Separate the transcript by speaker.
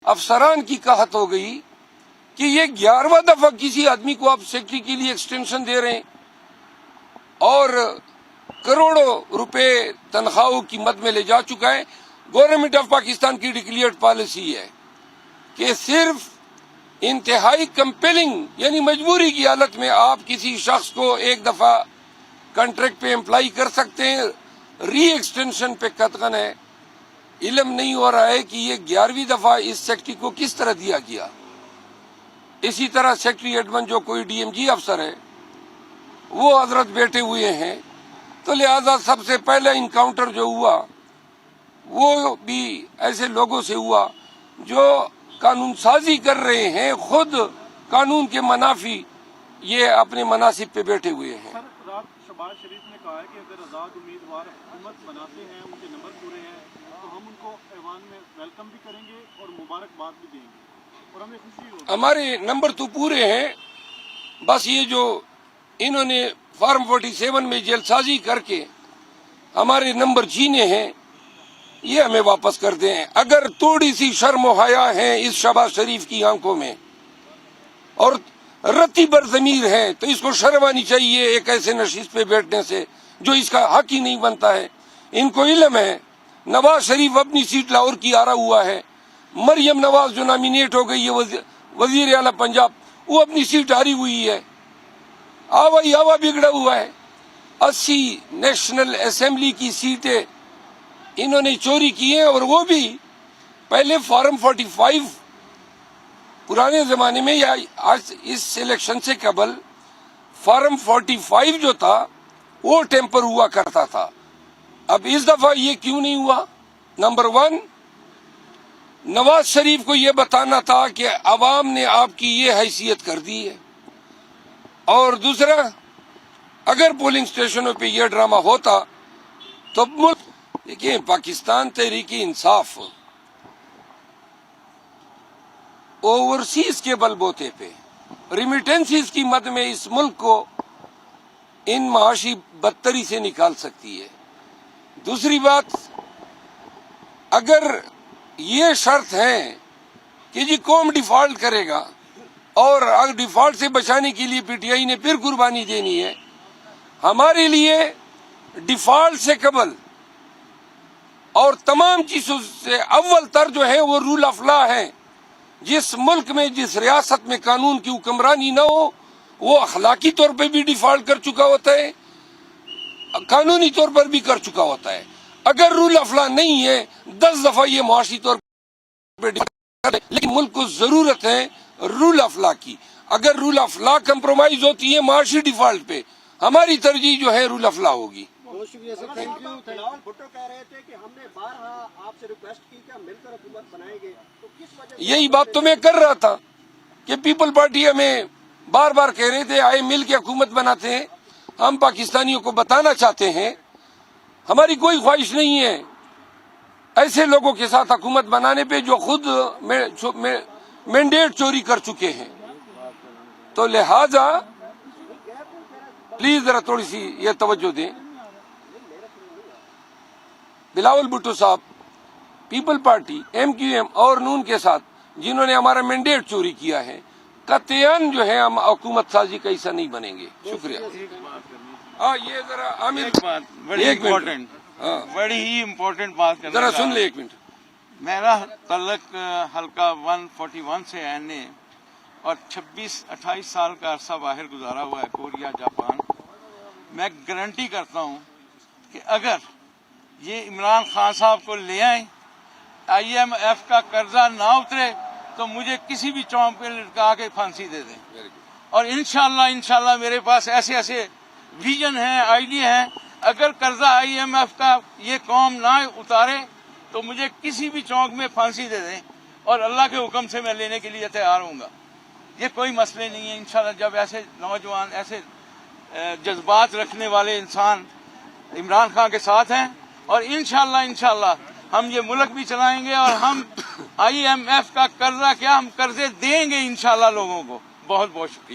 Speaker 1: افسران کی قحط ہو گئی کہ یہ 11واں دفعہ کسی آدمی کو آپ سیکٹری کے لیے ایکسٹینشن دے رہے ہیں اور کروڑوں روپے تنخواہوں کی مد میں لے جا چکا ہے۔ گورنمنٹ آف پاکستان کی ڈکلیئرڈ پالیسی ہے کہ صرف انتہائی کمپیلنگ یعنی مجبوری کی حالت میں آپ کسی شخص کو ایک دفعہ کنٹریکٹ پہ امپلائی کر سکتے ہیں، ری ایکسٹینشن پہ قطعاً ہے۔ علم نہیں ہو رہا ہے کہ یہ 11ویں دفعہ اس سیکٹری کو کس طرح دیا گیا۔ اسی طرح سیکٹری ایڈمن جو کوئی ڈی ایم جی افسر ہے وہ حضرت بیٹھے ہوئے ہیں، تو لہذا سب سے پہلا انکاؤنٹر جو ہوا وہ بھی ایسے لوگوں سے ہوا جو قانون سازی کر رہے ہیں، خود قانون کے منافی یہ اپنے مناصب پہ بیٹھے ہوئے ہیں۔
Speaker 2: سر، رات شہباز شریف نے کہا ہے کہ اگر آزاد امیدوار حکومت بناتے ہیں، ان کے نمبر پورے ہیں تو ہم ان کو ایوان میں ویلکم بھی کریں گے اور مبارکباد بھی دیں گے اور ہمیں خوشی ہوگی۔
Speaker 1: ہمارے نمبر تو پورے ہیں، بس یہ جو انہوں نے فارم 47 میں جیل سازی کر کے ہمارے نمبر چھینے ہیں یہ ہمیں واپس کر دیں۔ اگر تھوڑی سی شرم و حیا ہے اس شہباز شریف کی آنکھوں میں اور رتی بر ضمیر ہے تو اس کو شرم آنی چاہیے ایک ایسے نشست پہ بیٹھنے سے جو اس کا حق ہی نہیں بنتا ہے۔ ان کو علم ہے نواز شریف اپنی سیٹ لاہور کی ہارا ہوا ہے، مریم نواز جو نامینیٹ ہو گئی ہے وزیر اعلیٰ پنجاب وہ اپنی سیٹ ہاری ہوئی ہے، آوا بگڑا ہوا ہے۔ 80 نیشنل اسمبلی کی سیٹیں انہوں نے چوری کی ہیں، اور وہ بھی پہلے فارم 45 پرانے زمانے میں یا اس الیکشن سے قبل فارم 45 جو تھا وہ ٹیمپر ہوا کرتا تھا۔ اب اس دفعہ یہ کیوں نہیں ہوا؟ نمبر 1 نواز شریف کو یہ بتانا تھا کہ عوام نے آپ کی یہ حیثیت کر دی ہے، اور دوسرا اگر پولنگ اسٹیشنوں پہ یہ ڈرامہ ہوتا تو ملک دیکھیں پاکستان تحریک انصاف اوورسیز کے بل بوتے پہ ریمیٹنسز کی مد میں اس ملک کو ان معاشی بدتری سے نکال سکتی ہے۔ دوسری بات، اگر یہ شرط ہے کہ جی قوم ڈیفالٹ کرے گا اور ڈیفالٹ سے بچانے کے لیے پی ٹی آئی نے پھر قربانی دینی ہے، ہمارے لیے ڈیفالٹ سے قبل اور تمام چیزوں سے اول تر جو ہے وہ رول آف لا ہے۔ جس ملک میں جس ریاست میں قانون کی حکمرانی نہ ہو وہ اخلاقی طور پہ بھی ڈیفالٹ کر چکا ہوتا ہے، قانونی طور پر بھی کر چکا ہوتا ہے۔ اگر رول آف لا نہیں ہے 10 دفعہ یہ معاشی طور پہ لیکن ملک کو ضرورت ہے رول آف لا کی۔ اگر رول آف لا کمپرومائز ہوتی ہے معاشی ڈیفالٹ پہ، ہماری ترجیح جو ہے رول آف لا ہوگی۔
Speaker 3: بہت شکریہ سر، تھینک یو۔ بلاول بھٹو کہہ رہے تھے کہ ہم نے بارہا آپ سے ریکویسٹ کی کہ ہم مل کر حکومت بنائیں گے، تو کس وجہ سے؟
Speaker 1: یہی بات تو میں کر رہا تھا کہ پیپل پارٹی ہمیں بار بار کہہ رہے تھے آئے مل کے حکومت بناتے ہیں۔ ہم پاکستانیوں کو بتانا چاہتے ہیں ہماری کوئی خواہش نہیں ہے ایسے لوگوں کے ساتھ حکومت بنانے پہ جو خود مینڈیٹ چوری کر چکے ہیں، تو لہذا پلیز ذرا تھوڑی سی یہ توجہ دیں۔ بلاول بھٹو صاحب پیپل پارٹی MQM اور نون کے ساتھ جنہوں نے ہمارا مینڈیٹ چوری کیا ہے، قطعاً جو ہے ہم حکومت سازی کا حصہ نہیں بنیں گے۔ شکریہ۔ ہاں یہ ذرا عامر
Speaker 4: بڑی امپورٹنٹ بڑی ہی امپورٹنٹ بات کرنا
Speaker 1: ذرا سن لے ایک منٹ۔
Speaker 4: میرا تعلق حلقہ 141 سے ہے اور 26-28 سال کا عرصہ باہر گزارا ہوا ہے کوریا جاپان۔ میں گارنٹی کرتا ہوں کہ اگر یہ عمران خان صاحب کو لے آئیں، IMF کا قرضہ نہ اترے تو مجھے کسی بھی چونک پہ لٹکا کے پھانسی دے دیں، اور انشاءاللہ میرے پاس ایسے ویژن ہیں، آئیڈیا ہیں۔ اگر قرضہ IMF کا یہ قوم نہ اتارے تو مجھے کسی بھی چونک میں پھانسی دے دیں، اور اللہ کے حکم سے میں لینے کے لیے تیار ہوں گا۔ یہ کوئی مسئلے نہیں ہے۔ انشاءاللہ جب ایسے نوجوان ایسے جذبات رکھنے والے انسان عمران خان کے ساتھ ہیں، اور انشاءاللہ ہم یہ ملک بھی چلائیں گے، اور ہم IMF کا قرضہ کیا ہم قرضے دیں گے انشاءاللہ لوگوں کو۔ بہت بہت شکریہ۔